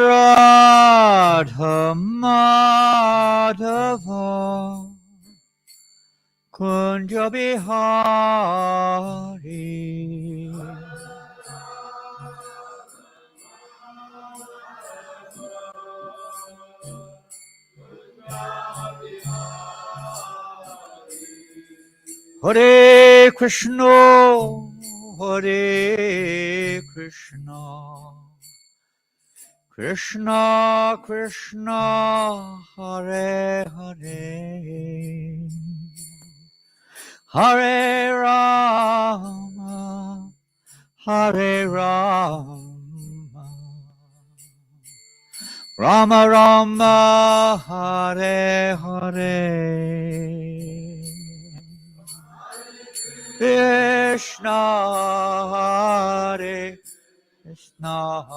Radha Madhava Kunja Bihari Hare Krishna Hare Krishna Krishna Krishna Hare Hare Hare Rama Hare Rama Rama Rama Hare Hare Krishna Hare Krishna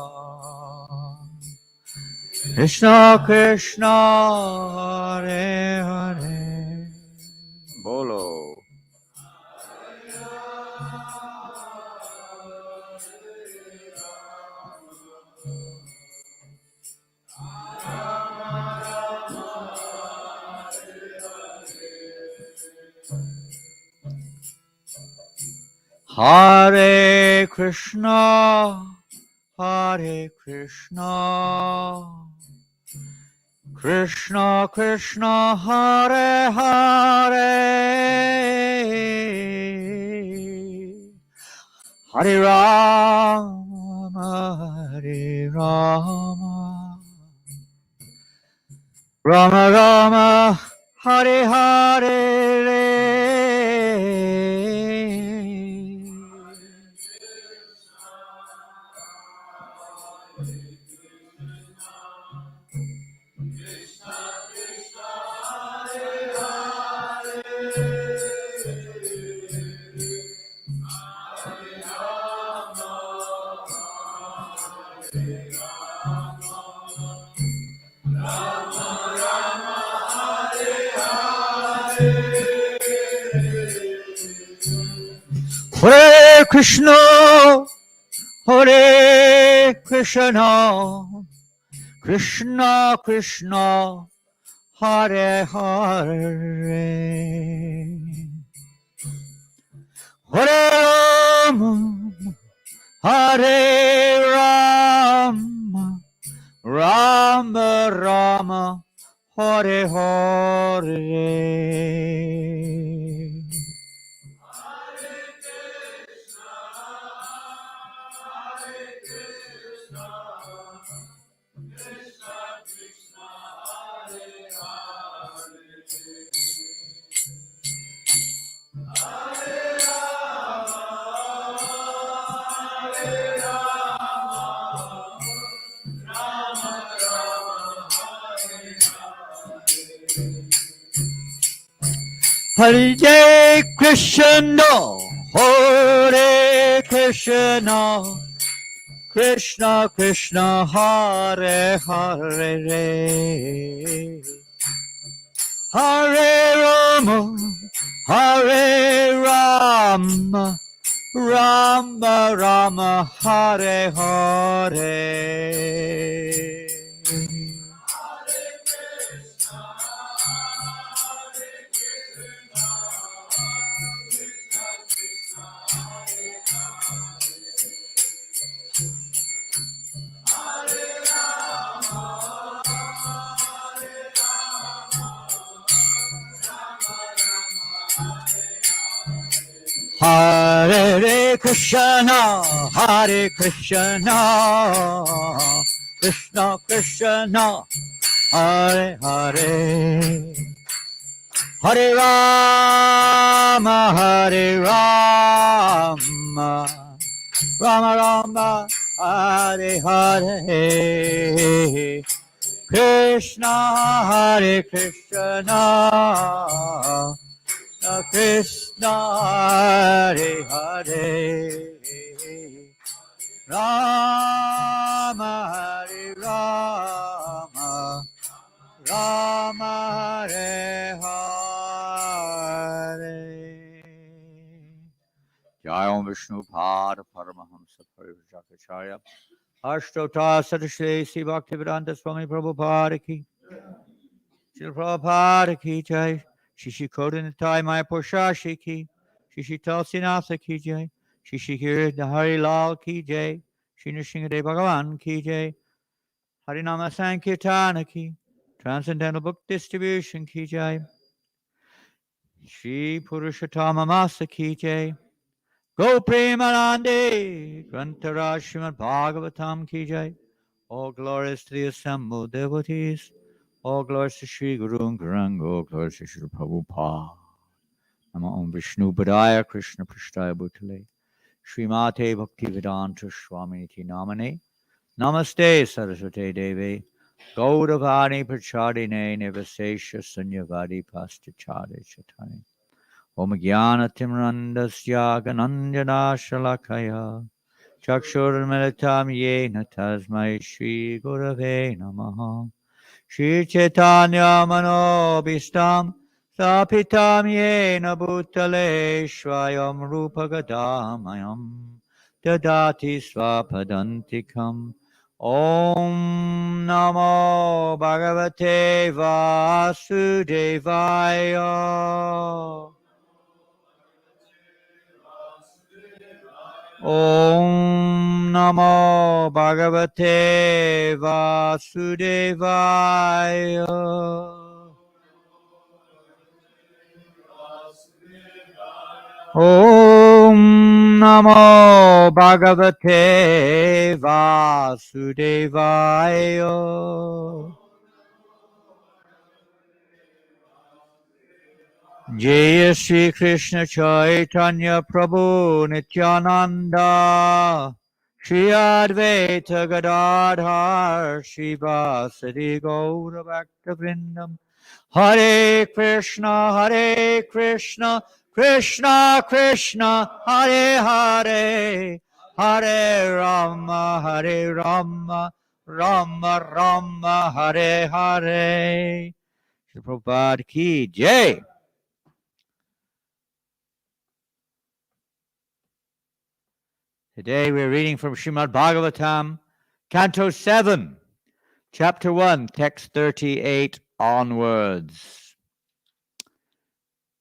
Krishna Krishna Hare Hare Bolo Hare Krishna Hare Krishna Krishna Krishna Hare Hare Hare Rama Hare Rama Rama Rama Hare Hare Hare Krishna Hare Krishna Krishna Krishna Hare Hare Hare Rama Hare Rama Rama Rama Hare Hare Hare Krishna, Hare Krishna, Krishna Krishna, Hare Hare, Hare Rama, Hare Rama, Rama Rama, Hare Hare. Hare Krishna, Hare Krishna, Krishna Krishna, Hare Hare, Hare Rama, Hare Rama, Rama Rama, Hare Hare, Krishna, Hare Krishna, Krishna Hare Hare, Rama Hare Rama, Rama Hare Hare. Jai Om Vishnu Pada Paramahamsa Parivrajacharya Ashtota Sadashri Sri Bhaktivedanta Swami Prabhupada ki. Srila Prabhupada ki jai. Shishi Kodanatai Mayapur Shashi ki. Shishi Tulsinatha ki jai. Shishi Hari Lal ki jai. Shri Nrsimhadev Bhagavan ki jai. Harinama Sankirtana ki. Transcendental Book Distribution ki jai. Shri Purushottama Masa ki jai. Go Premanande, Grantara Srimad Bhagavatam ki jai. All glories to the assembled devotees. All glories to Sri Guru and Garanga. All glories to Sri Prabhupada. Nama Om Vishnu Padaya Krishna Prasthaya Bhutale. Srimate Bhaktivedanta Swamiti Namane. Namaste Saraswate Devi. Gaudavani Prachadine Nivasesha Sunyavadi Pastachade Chatani. Om Jnana Timrandasya Gananjana Shalakaya Chakshurmilitam Yena Tasmai Shri Gurave Namaha Shri Chaitanya Manobhistam Sapitam Yena Bhutale Shvayam Rupa Gadamayam Dadati Swapadantikam Om Namo Bhagavate Vasudevaya Om Namo Bhagavate Vasudevaya. Om Namo Bhagavate Vasudevaya. Jaya Shri Krishna Chaitanya Prabhu Nityananda Shri Advaita Gadadhar Shri Vasadi Gaura Bhakta Vrindam Hare Krishna Krishna Krishna Hare Hare Hare Rama Rama Rama Hare Hare. Shri Prabhupada ki jai. Today we're reading from Srimad Bhagavatam, Canto 7, Chapter 1, Text 38 onwards.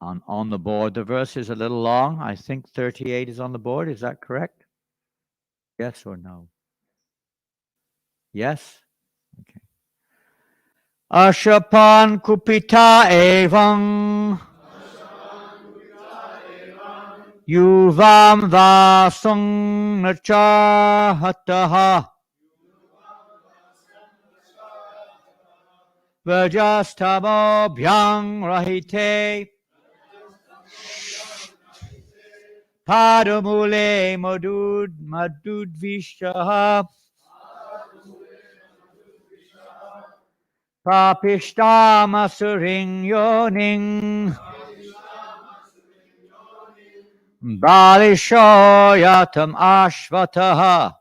On the board, the verse is a little long. I think 38 is on the board. Is that correct? Yes or no? Yes? Okay. Ashapan kupita evang yuvam vasang nachahataha Vajastamo bhyang rahite Padamule madudvishaha Papishtamasuring yoning Balishoyatam ashvataha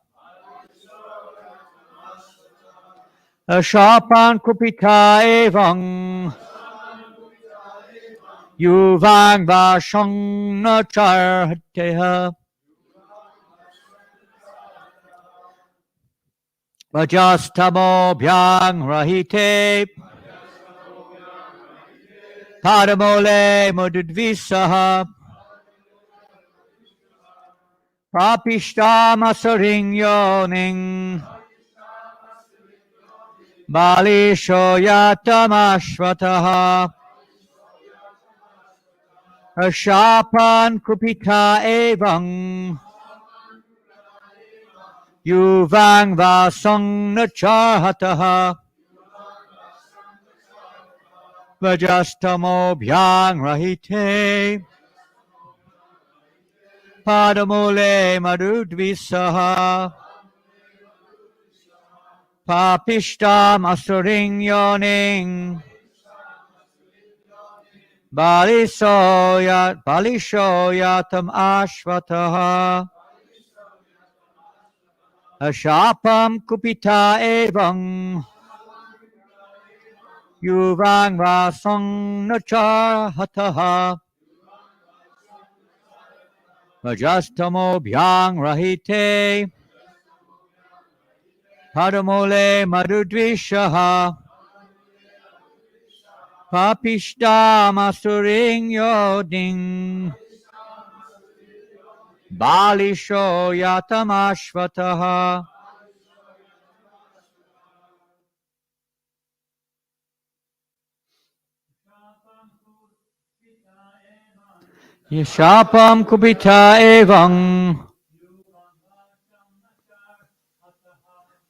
Ashapan kupita evang Yuvang vashang nacharhateha Vajastamo bhyang rahite Padamole madudvisaha Papishtamasuring yoning Balishoyatamashvataha Ashapan kupita evang Yuvang vasang nacharhataha Vajastamo bhyang rahite Padamule madudvisaha Papishtam asuring yoning Balishoyatam ashvataha Ashapam kupita evang Yuvang vasang nacharhataha Vajastamo bhyang rahite Padamole Madhudvishaha Papishta Masuring Yoding Balisho Yatamashvataha Yashapam Kupita Evang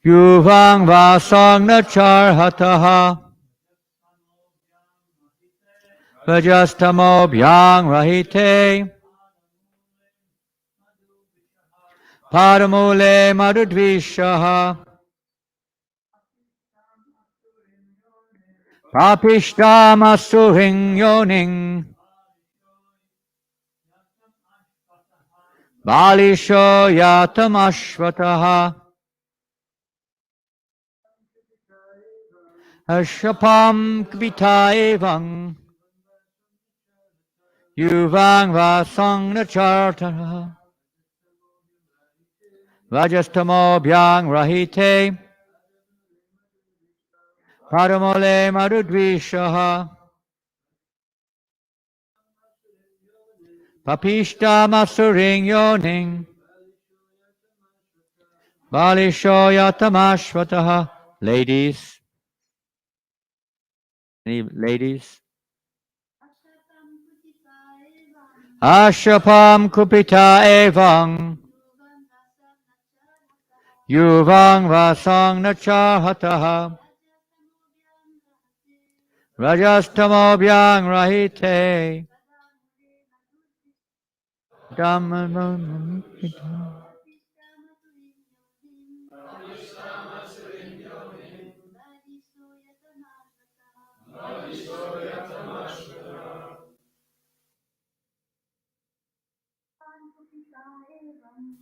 Yuvang Vasang Nachar Hataha Vajastamo Bhyang Rahite Padamule Madhudvishaha Papishta Masuring Yoning Balisho Yatamashvataha Ashapam Kvita Evang Yuvang Vasang Nachartaha Vajastamo Bhyang Rahite Padamole Madhudvishaha Papishta Masuring Yoning Balisho Yatamashvataha. Ladies. Any ladies? Ashapam Kupita Evang Yuvang Vasang Nachahataha Rajastamo Bhyang Rahite Dhammamamukita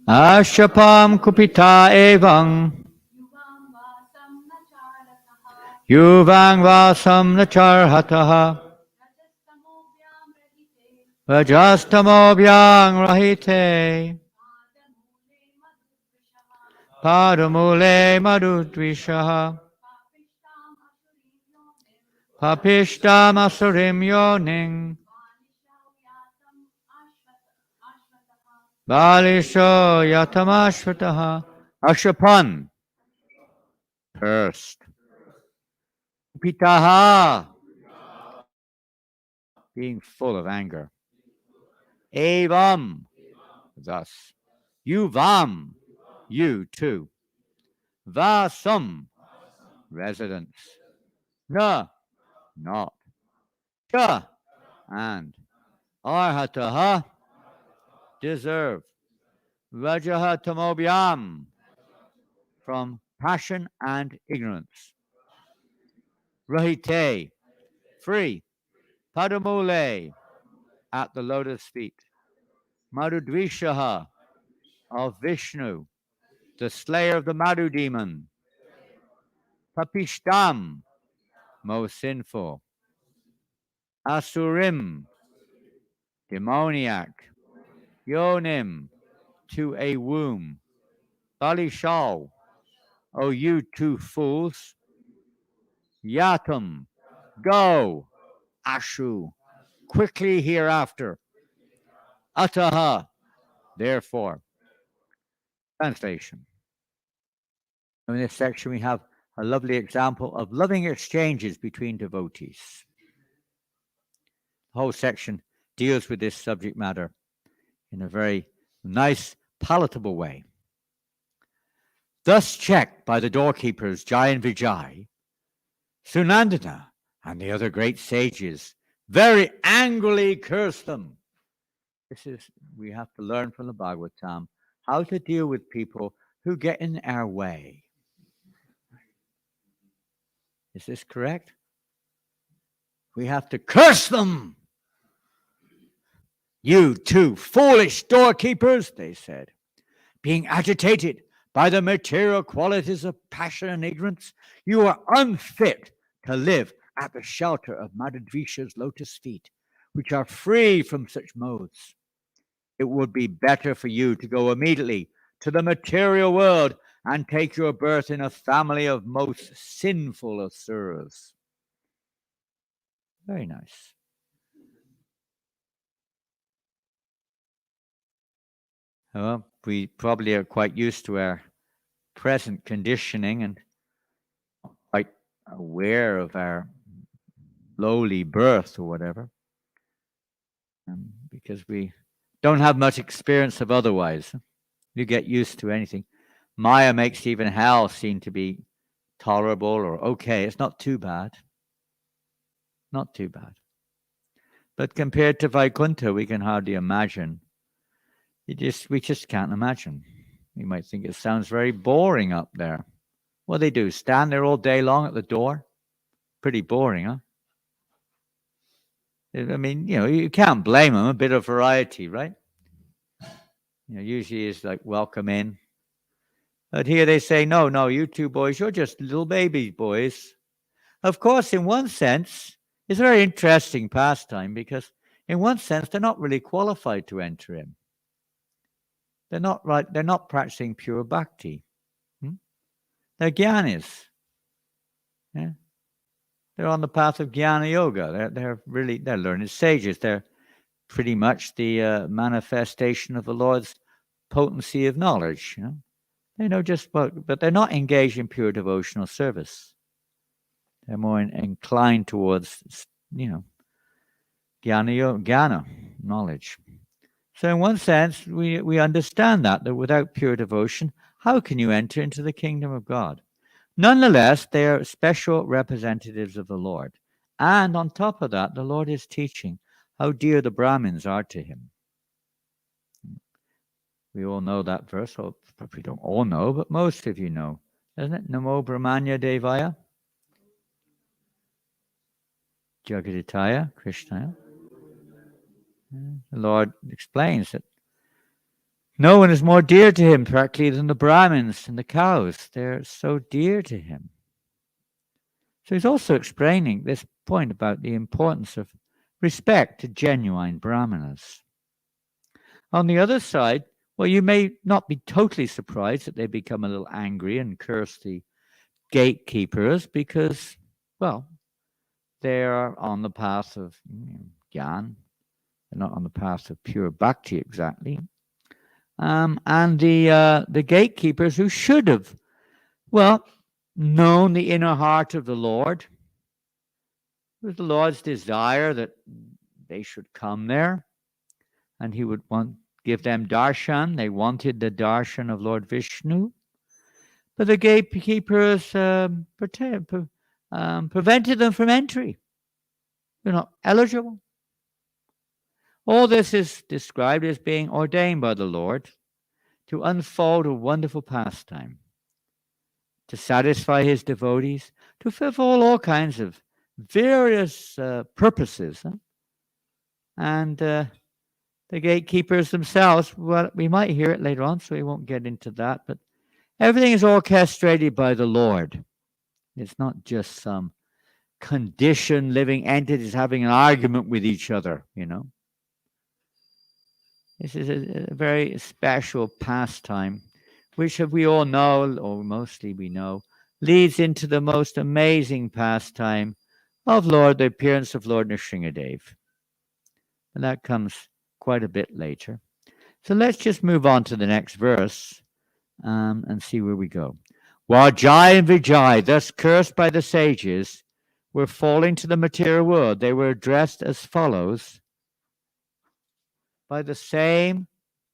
Ashapam Kupita Evang Yuvang Vasam Nacharhataha Vajastamo Bhyang Rahite Padamule Madhudvishaha Papishtam Asurim Yoning Balisho Yatamashvataha. Ashapun, cursed. Pitaha, being full of anger. Evam, thus. Yuvam, you too. Vasam, residence. Na, not. Cha, and. Arhataha, deserve. Rajaha Tamobiam, from passion and ignorance. Rahite, free. Padamule, at the lotus feet. Madhudvishaha, of Vishnu, the slayer of the Madhu demon. Papishtam, most sinful. Asurim, demoniac. Yonim, to a womb. Balishal, O you two fools. Yatam, go. Ashu, quickly hereafter. Ataha, therefore. Translation. In this section, we have a lovely example of loving exchanges between devotees. The whole section deals with this subject matter in a very nice, palatable way. Thus checked by the doorkeepers Jai and Vijay, Sunandana and the other great sages very angrily cursed them. We have to learn from the Bhagavatam how to deal with people who get in our way. Is this correct? We have to curse them. You two foolish doorkeepers, they said, being agitated by the material qualities of passion and ignorance, you are unfit to live at the shelter of Madhudvisha's lotus feet, which are free from such modes. It would be better for you to go immediately to the material world and take your birth in a family of most sinful Asuras. Very nice. Well, we probably are quite used to our present conditioning and quite aware of our lowly birth or whatever, because we don't have much experience of otherwise. You get used to anything. Maya makes even hell seem to be tolerable or okay. It's not too bad. Not too bad. But compared to Vaikuntha, we can hardly imagine. We just can't imagine. You might think it sounds very boring up there. What they do, stand there all day long at the door? Pretty boring, huh? I mean, you can't blame them. A bit of variety, right? Usually it's like welcome in. But here they say, no, you two boys, you're just little baby boys. Of course, in one sense, it's a very interesting pastime because in one sense, they're not really qualified to enter in. They're not practicing pure bhakti. They're jnanis. Yeah? They're on the path of jnana yoga. They're learned sages. They're pretty much the manifestation of the Lord's potency of knowledge. They know just what, but they're not engaged in pure devotional service. They're more inclined towards, jnana knowledge. So in one sense, we understand that without pure devotion, how can you enter into the kingdom of God? Nonetheless, they are special representatives of the Lord. And on top of that, the Lord is teaching how dear the Brahmins are to him. We all know that verse. Well, we don't all know, but most of you know. Isn't it? Namo Brahmanya Devaya Jagaditaya Krishnaya. The Lord explains that no one is more dear to him practically than the Brahmins and the cows. They're so dear to him. So he's also explaining this point about the importance of respect to genuine Brahmanas. On the other side, well, you may not be totally surprised that they become a little angry and curse the gatekeepers because, well, they are on the path of Gyan. They're not on the path of pure bhakti exactly. And the gatekeepers who should have, well, known the inner heart of the Lord. It was the Lord's desire that they should come there, and he would give them darshan. They wanted the darshan of Lord Vishnu, but the gatekeepers prevented them from entry. They're not eligible. All this is described as being ordained by the Lord to unfold a wonderful pastime, to satisfy his devotees, to fulfill all kinds of various purposes. And the gatekeepers themselves, well, we might hear it later on, so we won't get into that, but everything is orchestrated by the Lord. It's not just some conditioned living entities having an argument with each other, This is a very special pastime, which we all know, or mostly we know, leads into the most amazing pastime of the appearance of Lord Nrsingadev. And that comes quite a bit later. So let's just move on to the next verse and see where we go. While Jai and Vijay, thus cursed by the sages, were falling to the material world, they were addressed as follows by the same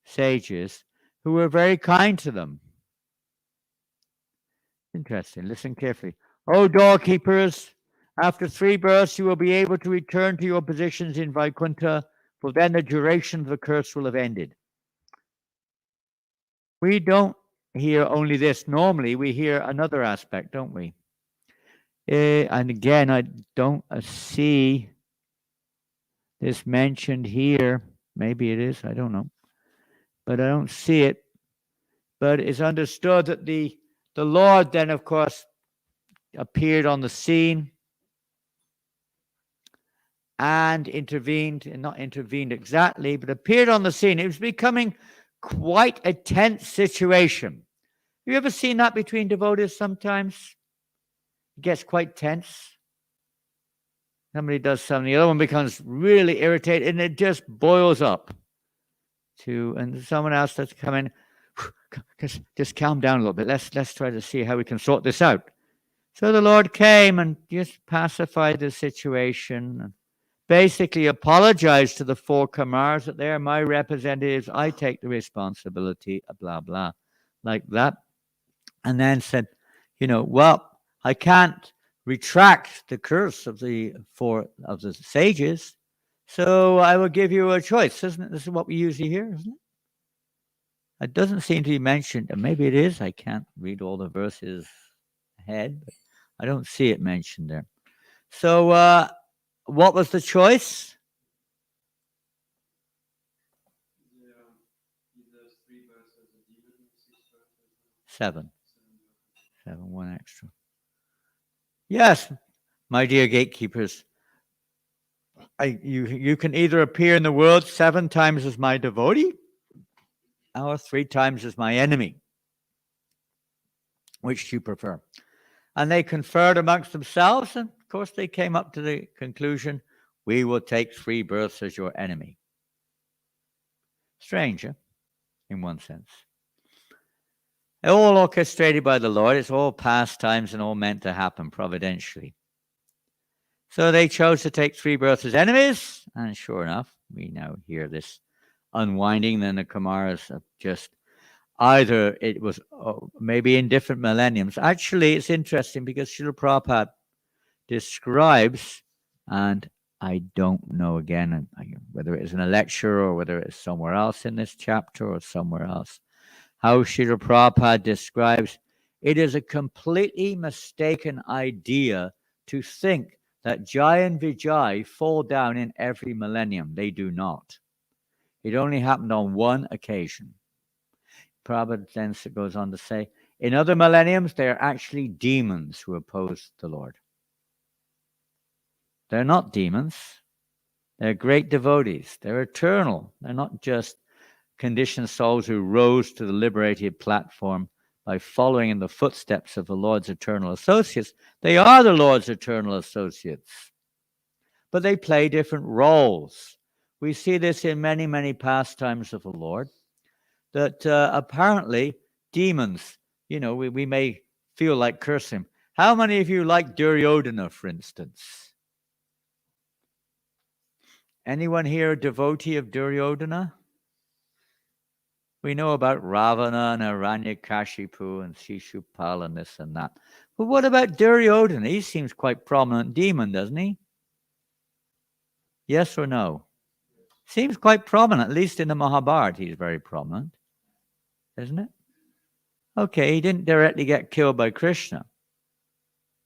sages who were very kind to them. Interesting. Listen carefully. O doorkeepers, after 3 births you will be able to return to your positions in Vaikuntha, for then the duration of the curse will have ended. We don't hear only this. Normally we hear another aspect, don't we? And again, I don't see this mentioned here. Maybe it is, I don't know. But I don't see it. But it's understood that the Lord then, of course, appeared on the scene and intervened, and not intervened exactly, but appeared on the scene. It was becoming quite a tense situation. You ever seen that between devotees sometimes? It gets quite tense. Somebody does something, the other one becomes really irritated, and it just boils up. And someone else has to come in, just calm down a little bit. Let's try to see how we can sort this out. So the Lord came and just pacified the situation, and basically apologized to the 4 Kamars that they're my representatives. I take the responsibility, blah, blah, like that. And then said, well, I can't retract the curse of the 4 of the sages, so I will give you a choice. Isn't it? This is what we usually hear, isn't it? It doesn't seem to be mentioned, and maybe it is. I can't read all the verses ahead, but I don't see it mentioned there. So what was the choice? Seven, 1 extra. Yes, my dear gatekeepers, you can either appear in the world 7 times as my devotee or 3 times as my enemy. Which do you prefer? And they conferred amongst themselves, and of course they came up to the conclusion, we will take 3 births as your enemy. Strange, huh? In one sense. All orchestrated by the Lord. It's all pastimes and all meant to happen providentially. So they chose to take 3 births as enemies, and sure enough, we now hear this unwinding. Then the Kumaras have just either it was maybe in different millenniums. Actually, it's interesting because Srila Prabhupada describes, and I don't know again whether it is in a lecture or whether it is somewhere else in this chapter or somewhere else, how Srila Prabhupada describes it is a completely mistaken idea to think that Jai and Vijay fall down in every millennium. They do not. It only happened on 1 occasion. Prabhupada then goes on to say, in other millenniums, they are actually demons who oppose the Lord. They're not demons. They're great devotees. They're eternal. They're not just conditioned souls who rose to the liberated platform by following in the footsteps of the Lord's eternal associates. They are the Lord's eternal associates. But they play different roles. We see this in many, many pastimes of the Lord, that apparently demons, we may feel like cursing. How many of you like Duryodhana, for instance? Anyone here a devotee of Duryodhana? We know about Ravana and Hiranyakashipu and Shishupal and this and that. But what about Duryodhana? He seems quite prominent demon, doesn't he? Yes or no? Seems quite prominent, at least in the Mahabharata he's very prominent, isn't it? Okay, he didn't directly get killed by Krishna.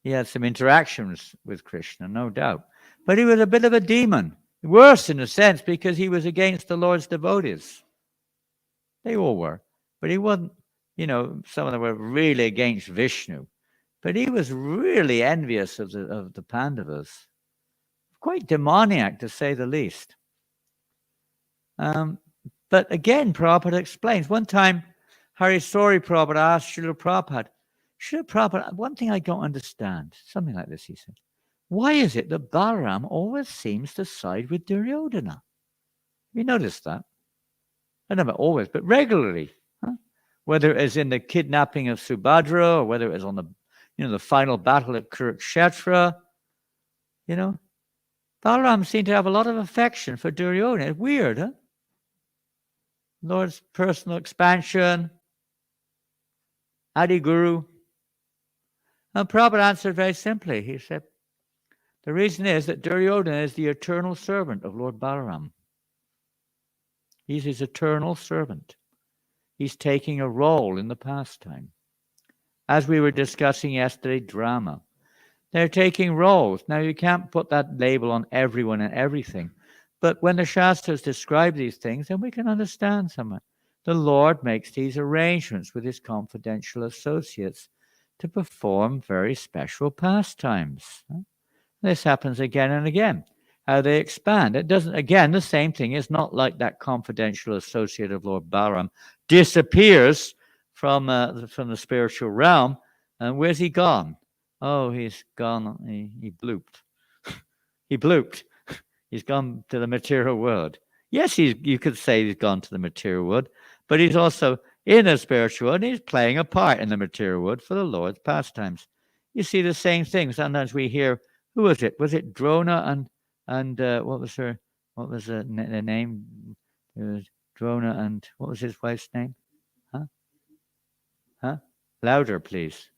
He had some interactions with Krishna, no doubt. But he was a bit of a demon. Worse in a sense, because he was against the Lord's devotees. They all were. But he wasn't, some of them were really against Vishnu. But he was really envious of the Pandavas. Quite demoniac, to say the least. But again, Prabhupada explains. One time, Harisori Prabhupada asked Srila Prabhupada, one thing I don't understand, something like this, he said. Why is it that Balaram always seems to side with Duryodhana? Have you noticed that? I don't know always, but regularly. Huh? Whether it is in the kidnapping of Subhadra or whether it is on the final battle at Kurukshetra, Balaram seemed to have a lot of affection for Duryodhana. It's weird, huh? Lord's personal expansion, Adi Guru. And Prabhupada answered very simply. He said, the reason is that Duryodhana is the eternal servant of Lord Balaram. He's his eternal servant. He's taking a role in the pastime. As we were discussing yesterday, drama. They're taking roles. Now, you can't put that label on everyone and everything. But when the Shastras describe these things, then we can understand some. The Lord makes these arrangements with his confidential associates to perform very special pastimes. This happens again and again. How they expand. It doesn't, again, the same thing. It's not like that confidential associate of Lord Balaram disappears from the spiritual realm. And where's he gone? Oh, he's gone. He blooped. He blooped. He's gone to the material world. Yes, you could say he's gone to the material world, but he's also in the spiritual world, and he's playing a part in the material world for the Lord's pastimes. You see the same thing. Sometimes we hear, who was it? Was it Drona and what was the name? It was Drona and what was his wife's name? Huh? Louder, please.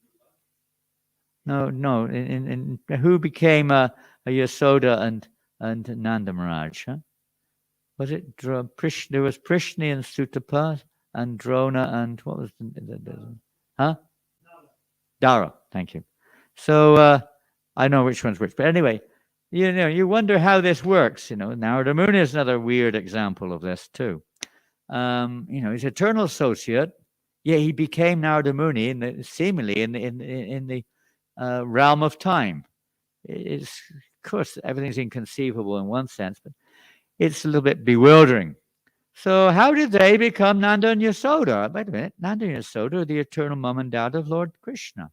No. In who became a Yasoda and Nanda Maharaj? Huh? Was it there was Prishni and Sutapa and Drona and what was the Dara. Thank you. So I know which one's which, but anyway, you wonder how this works. Narada Muni is another weird example of this too. He's eternal associate. Yeah, he became Narada Muni seemingly in the realm of time. It's, of course, everything's inconceivable in one sense, but it's a little bit bewildering. So how did they become Nanda and Yasoda? Wait a minute. Nanda and Yasoda are the eternal mom and dad of Lord Krishna.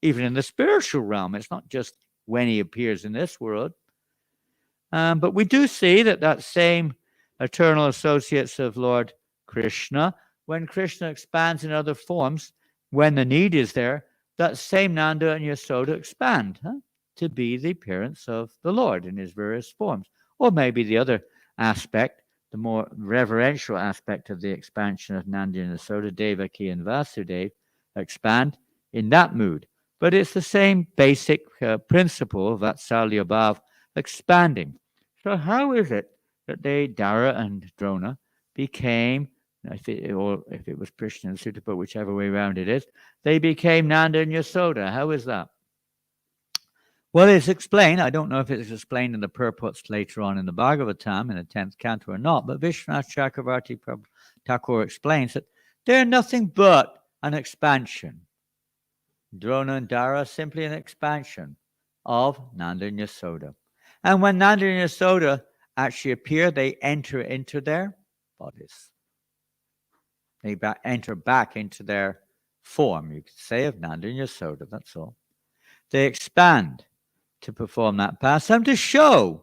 Even in the spiritual realm, it's not just when he appears in this world. But we do see that same eternal associates of Lord Krishna, when Krishna expands in other forms, when the need is there, that same Nanda and Yasoda expand to be the parents of the Lord in his various forms. Or maybe the other aspect, the more reverential aspect of the expansion of Nanda and Yasoda, Devaki and Vasudeva, expand in that mood. But it's the same basic principle of Vatsalya Bhav expanding. So how is it that Dara and Drona, became, if it was Krishna and Sutapa, whichever way around it is, they became Nanda and Yasoda? How is that? Well, it's explained. I don't know if it's explained in the purports later on in the Bhagavatam in the 10th canto or not, but Vishwanath Chakravarti Thakur explains that they're nothing but an expansion. Drona and Dara simply an expansion of Nanda and Yasoda. And when Nanda and Yasoda actually appear, they enter into their bodies. They enter back into their form, you could say, of Nanda and Yasoda, that's all. They expand to perform that pastime to show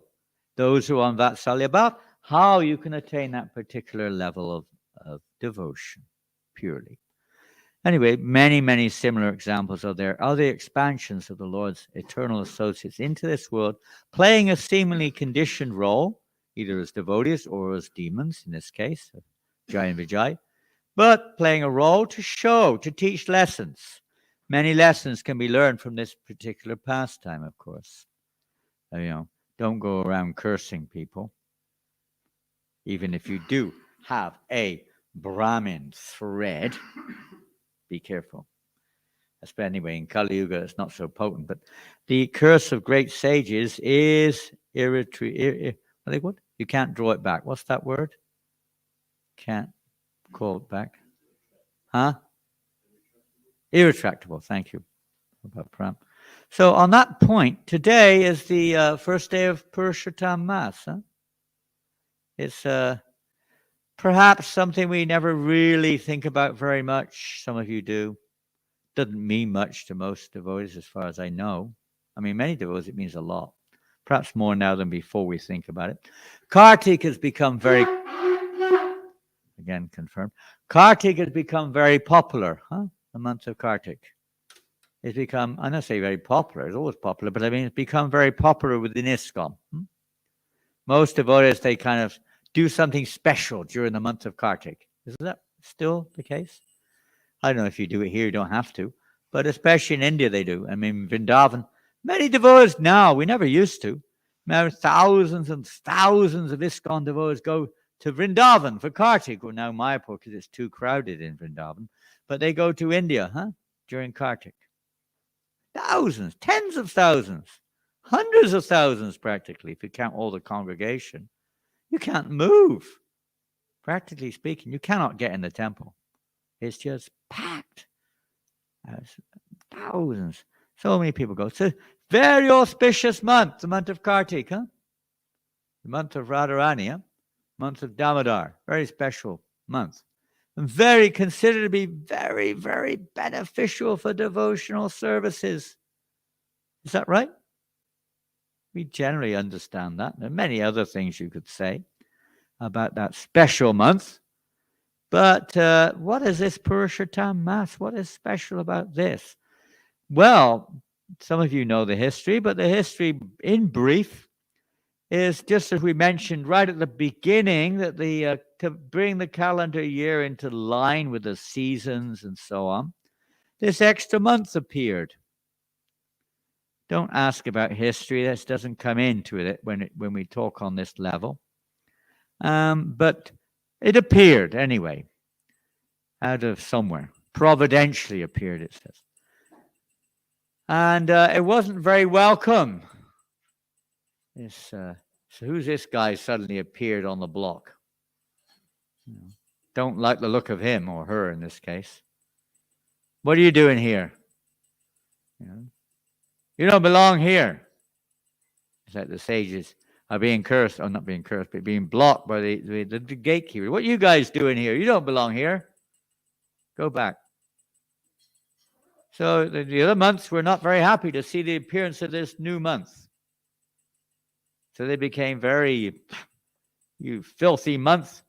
those who are on Vatsalya Bhav how you can attain that particular level of devotion purely. Anyway, many, many similar examples are there. Are the expansions of the Lord's eternal associates into this world, playing a seemingly conditioned role, either as devotees or as demons, in this case, Jai and Vijay, but playing a role to show, to teach lessons. Many lessons can be learned from this particular pastime, of course. Don't go around cursing people, even if you do have a Brahmin thread. Be careful. But anyway, in Kali Yuga, it's not so potent. But the curse of great sages is what? You can't draw it back. What's that word? Can't call it back. Irretractable. Thank you. So on that point, today is the first day of Purushottam Mass. It's perhaps something we never really think about very much. Some of you do. Doesn't mean much to most devotees as far as I know. I mean, many devotees, it means a lot. Perhaps more now than before we think about it. Kartik has become very, again confirmed, Kartik has become very popular. The month of Kartik. It's become, I'm not saying very popular, it's always popular, but I mean, it's become very popular within ISKCON. Most devotees, they kind of do something special during the month of Kartik. Is that still the case? I don't know if you do it here, you don't have to, but especially in India they do. I mean, Vrindavan, many devotees now, we never used to. Now thousands and thousands of ISKCON devotees go to Vrindavan for Kartik, or now Mayapur because it's too crowded in Vrindavan, but they go to India during Kartik. Thousands, tens of thousands, hundreds of thousands practically, if you count all the congregation. You can't move. Practically speaking, you cannot get in the temple. It's just packed. Thousands. So many people go. It's a very auspicious month, the month of Kartik. The month of Radharani, month of Damodar. Very special month. and considered to be very, very beneficial for devotional services. Is that right? We generally understand that. There are many other things you could say about that special month. But what is this Purushottam Mass? What is special about this? Well, some of you know the history, but the history in brief is just as we mentioned right at the beginning, that to bring the calendar year into line with the seasons and so on, this extra month appeared. Don't ask about history. This doesn't come into it when we talk on this level. But it appeared anyway, out of somewhere. Providentially appeared, it says. And it wasn't very welcome. So who's this guy suddenly appeared on the block? Don't like the look of him or her in this case. What are you doing here? You don't belong here. It's like the sages are being cursed, or not being cursed, but being blocked by the gatekeeper. What are you guys doing here? You don't belong here. Go back. So the other months were not very happy to see the appearance of this new month. So they became very, you filthy month.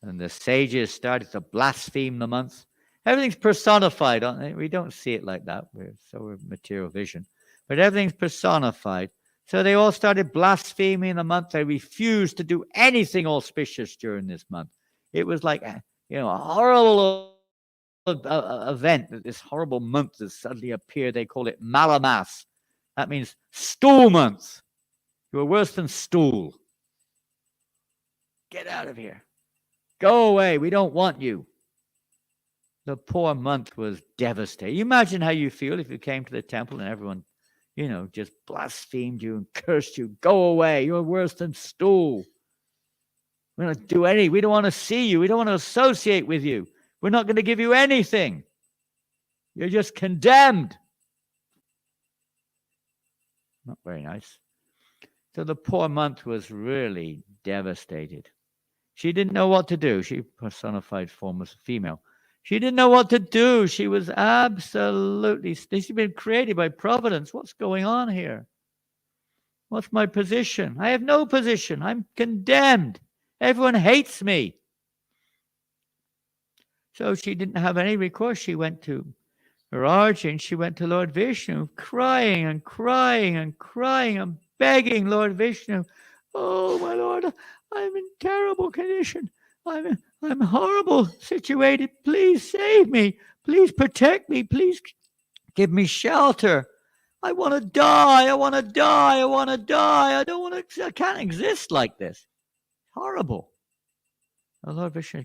And the sages started to blaspheme the month. Everything's personified. We don't see it like that. We're material vision. But everything's personified. So they all started blaspheming the month. They refused to do anything auspicious during this month. It was like, a horrible event that this horrible month has suddenly appeared. They call it Malamas. That means stool month. You are worse than stool. Get out of here. Go away. We don't want you. The poor month was devastated. You imagine how you feel if you came to the temple and everyone, just blasphemed you and cursed you. Go away. You're worse than stool. We don't do any. We don't want to see you. We don't want to associate with you. We're not going to give you anything. You're just condemned. Not very nice. So the poor month was really devastated. She didn't know what to do. She personified form as a female. She didn't know what to do. She was absolutely, she's been created by providence. What's going on here? What's my position? I have no position. I'm condemned. Everyone hates me. So she didn't have any recourse. She went to her origin. She went to Lord Vishnu, crying and crying and crying and begging Lord Vishnu, oh, my Lord, I'm in terrible condition. I'm horrible situated. Please save me. Please protect me. Please give me shelter. I want to die. I want to die. I want to die. I can't exist like this. Horrible. The Lord Vishnu,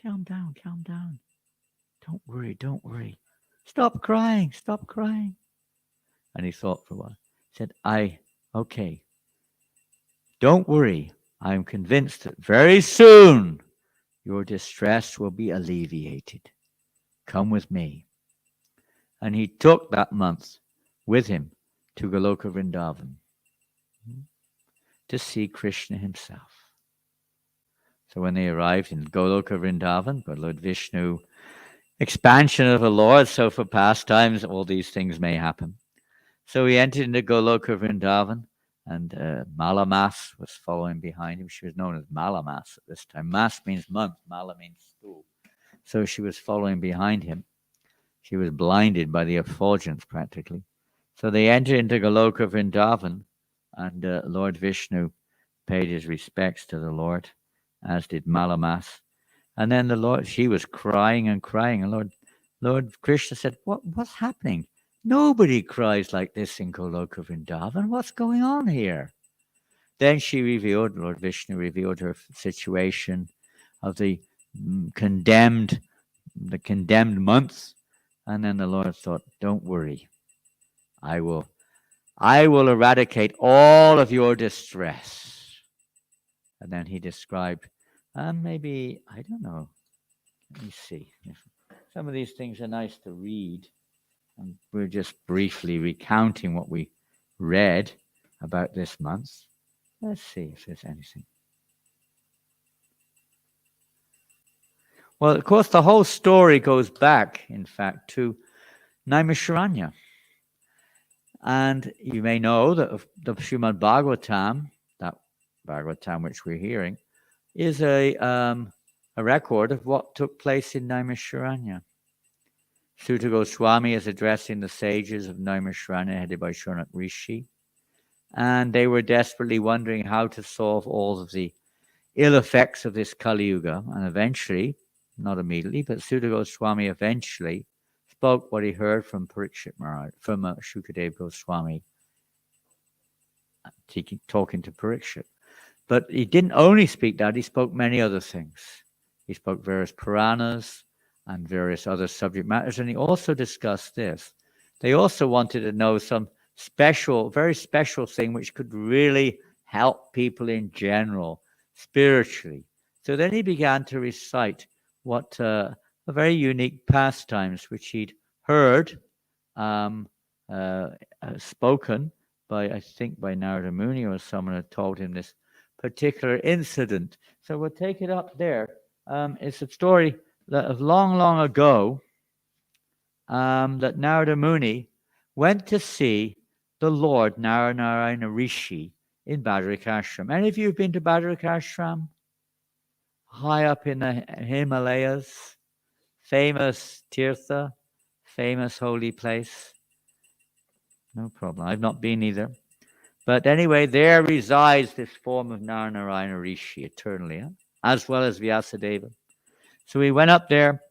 calm down. Don't worry. Stop crying. And he thought for a while. He said, okay. Don't worry. I'm convinced that very soon your distress will be alleviated. Come with me. And he took that month with him to Goloka Vrindavan to see Krishna himself. So when they arrived in Goloka Vrindavan, but Lord Vishnu, expansion of the Lord, so for pastimes, all these things may happen. So he entered into Goloka Vrindavan, and Malamas was following behind him. She was known as Malamas at this time. Mas means month, Mala means stool. So she was following behind him. She was blinded by the effulgence practically. So they entered into Goloka Vrindavan, and Lord Vishnu paid his respects to the Lord, as did Malamas. And then she was crying and crying, and Lord Krishna said, what's happening? Nobody cries like this in Goloka Vrindavan. What's going on here? Then Lord Vishnu revealed her situation of the condemned months. And then the Lord thought, don't worry. I will eradicate all of your distress. And then he described, maybe, I don't know. Let me see. Some of these things are nice to read. And we're just briefly recounting what we read about this month. Let's see if there's anything. Well, of course, the whole story goes back, in fact, to Naimisharanya. And you may know that the Srimad Bhagavatam, that Bhagavatam which we're hearing, is a record of what took place in Naimisharanya. Sutta Goswami is addressing the sages of Naimisharanya, headed by Shonak Rishi, and they were desperately wondering how to solve all of the ill effects of this Kali Yuga. And eventually, not immediately, but Sutta Goswami eventually spoke what he heard from Parikshit Maharaj, from Shukadev Goswami, talking to Parikshit. But he didn't only speak that, he spoke many other things. He spoke various Puranas and various other subject matters, and he also discussed this. They also wanted to know some special, very special thing which could really help people in general, spiritually. So then he began to recite what a very unique pastimes which he'd heard spoken by, I think, by Narada Muni, or someone had told him this particular incident. So we'll take it up there. It's a story that of long, long ago, that Narada Muni went to see the Lord Narayana Rishi in Badrikashram. Any of you have been to Badrikashram? High up in the Himalayas, famous Tirtha, famous holy place. No problem. I've not been either. But anyway, there resides this form of Narayana Rishi eternally, as well as Vyasadeva. So he went up there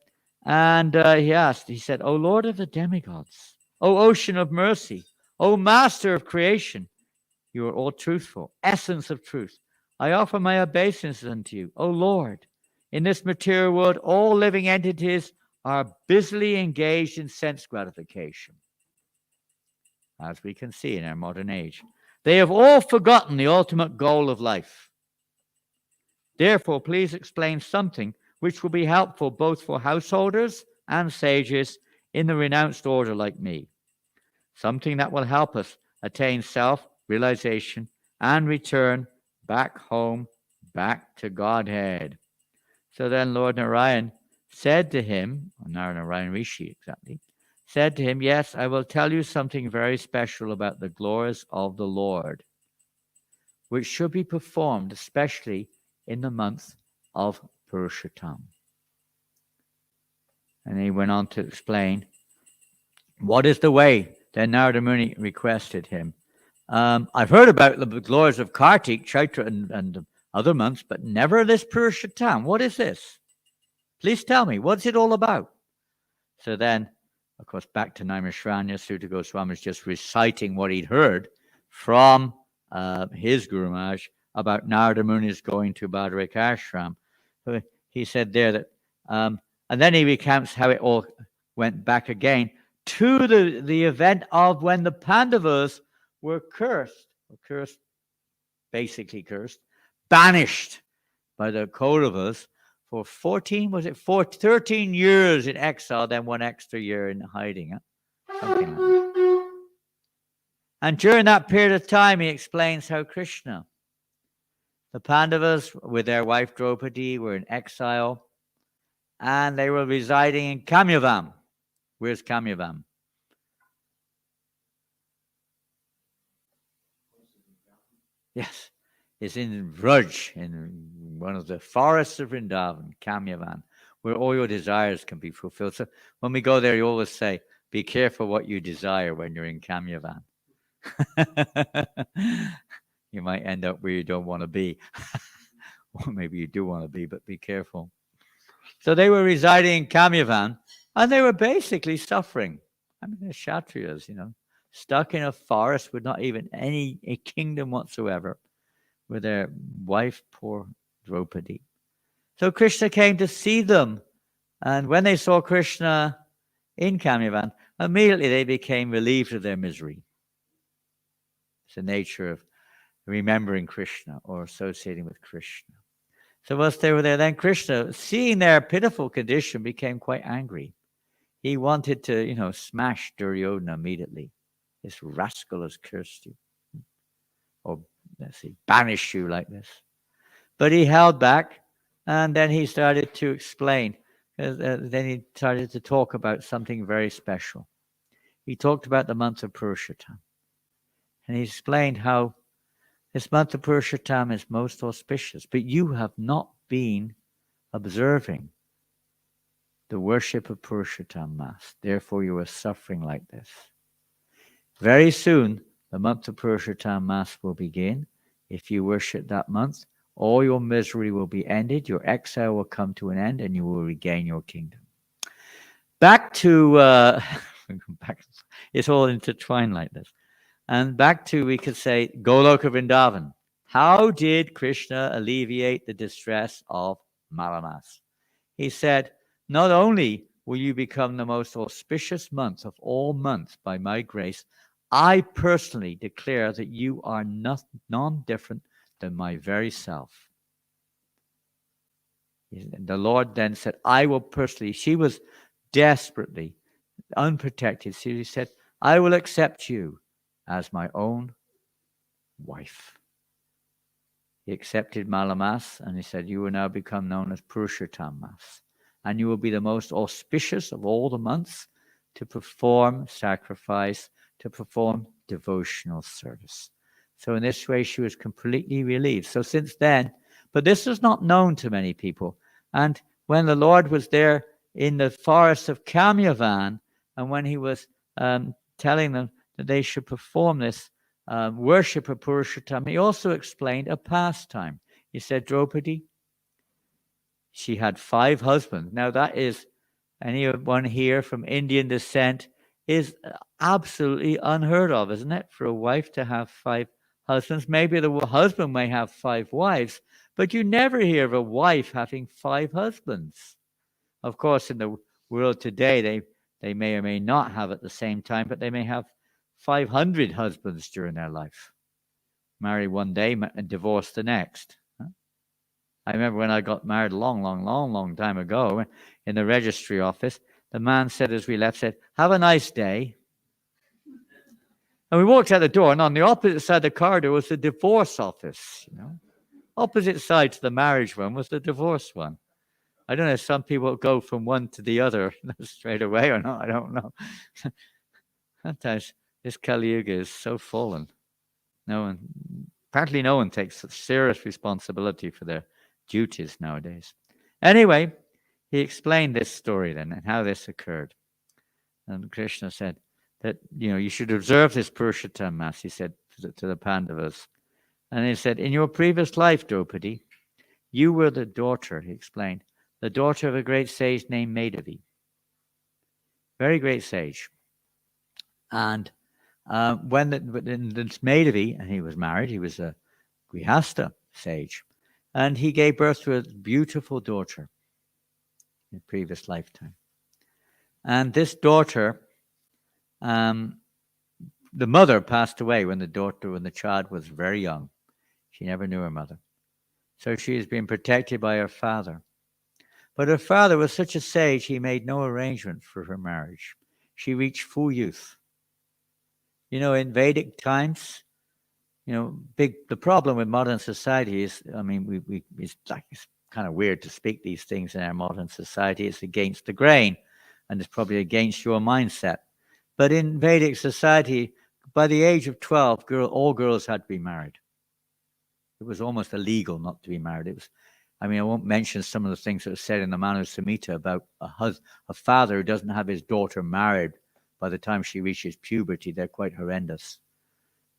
and he said, O Lord of the demigods, O ocean of mercy, O master of creation, you are all truthful, essence of truth. I offer my obeisances unto you, O Lord. In this material world, all living entities are busily engaged in sense gratification, as we can see in our modern age. They have all forgotten the ultimate goal of life. Therefore, please explain something which will be helpful both for householders and sages in the renounced order like me. Something that will help us attain self-realization and return back home, back to Godhead. So then Lord Narayan said to him, Narayan Rishi exactly, said to him, yes, I will tell you something very special about the glories of the Lord, which should be performed especially in the month of Purushottam. And he went on to explain what is the way. Then Narada Muni requested him. I've heard about the glories of Kartik, Chaitra, and other months, but never this Purushottam. What is this? Please tell me, what's it all about? So then, of course, back to Naimisharanya, Sutta Goswami is just reciting what he'd heard from his Guru Maharaj about Narada Muni's going to Badrikashram. He said there that, and then he recounts how it all went back again to the event of when the Pandavas were basically cursed, banished by the Kauravas for 13 years in exile, then 1 extra year in hiding. Something like that. And during that period of time, he explains how Krishna, the Pandavas with their wife Draupadi were in exile, and they were residing in Kamyavam. Where's Kamyavam? Yes, it's in Vraj, in one of the forests of Vrindavan, Kamyavan, where all your desires can be fulfilled. So when we go there, you always say, be careful what you desire when you're in Kamyavan. You might end up where you don't want to be. Or maybe you do want to be, but be careful. So they were residing in Kamyavan, and they were basically suffering. I mean, they're Kshatriyas, stuck in a forest with not even a kingdom whatsoever, with their wife, poor Draupadi. So Krishna came to see them, and when they saw Krishna in Kamyavan, immediately they became relieved of their misery. It's the nature of remembering Krishna or associating with Krishna. So once they were there, then Krishna, seeing their pitiful condition, became quite angry. He wanted to, smash Duryodhana immediately. This rascal has cursed you. Or, let's see, banished you like this. But he held back, and then he started to explain Then he started to talk about something very special. He talked about the month of Purushottam. And he explained how this month of Purushottam is most auspicious, but you have not been observing the worship of Purushottam Mass. Therefore, you are suffering like this. Very soon, the month of Purushottam Mass will begin. If you worship that month, all your misery will be ended, your exile will come to an end, and you will regain your kingdom. Back to, it's all intertwined like this. And back to, we could say, Goloka Vrindavan. How did Krishna alleviate the distress of Malamas? He said, not only will you become the most auspicious month of all months by my grace, I personally declare that you are none different than my very self. The Lord then said, I will personally, she was desperately unprotected. So he said, I will accept you as my own wife. He accepted Malamas and he said, you will now become known as Purushottam Mas. And you will be the most auspicious of all the months to perform sacrifice, to perform devotional service. So in this way, she was completely relieved. So since then, but this was not known to many people. And when the Lord was there in the forest of Kamyavan, and when he was telling them that they should perform this worship of Purushottam, he also explained a pastime. He said, Draupadi, she had 5 husbands. Now that is, anyone here from Indian descent, is absolutely unheard of, isn't it? For a wife to have 5 husbands. Maybe the husband may have 5 wives, but you never hear of a wife having 5 husbands. Of course, in the world today, they may or may not have at the same time, but they may have 500 husbands during their life. Marry one day and divorce the next. I remember when I got married a long time ago in the registry office, the man said as we left, said, have a nice day. And we walked out the door, and on the opposite side of the corridor was the divorce office. Opposite side to the marriage one was the divorce one. I don't know if some people go from one to the other straight away or not. I don't know. Sometimes this Kali Yuga is so fallen. Apparently no one takes serious responsibility for their duties nowadays. Anyway, he explained this story then and how this occurred. And Krishna said that, you should observe this Purushottam Mass, he said to the Pandavas. And he said, in your previous life, Draupadi, you were the daughter, he explained, the daughter of a great sage named Madhavi. Very great sage. And when this Madhavi, and he was married, he was a Grihastha sage, and he gave birth to a beautiful daughter in a previous lifetime. And this daughter, the mother passed away when the child was very young. She never knew her mother. So she has been protected by her father. But her father was such a sage, he made no arrangement for her marriage. She reached full youth. In Vedic times, the problem with modern society is, it's kind of weird to speak these things in our modern society. It's against the grain, and it's probably against your mindset. But in Vedic society, by the age of 12, all girls had to be married. It was almost illegal not to be married. I won't mention some of the things that are said in the Manu Samhita about a father who doesn't have his daughter married by the time she reaches puberty. They're quite horrendous.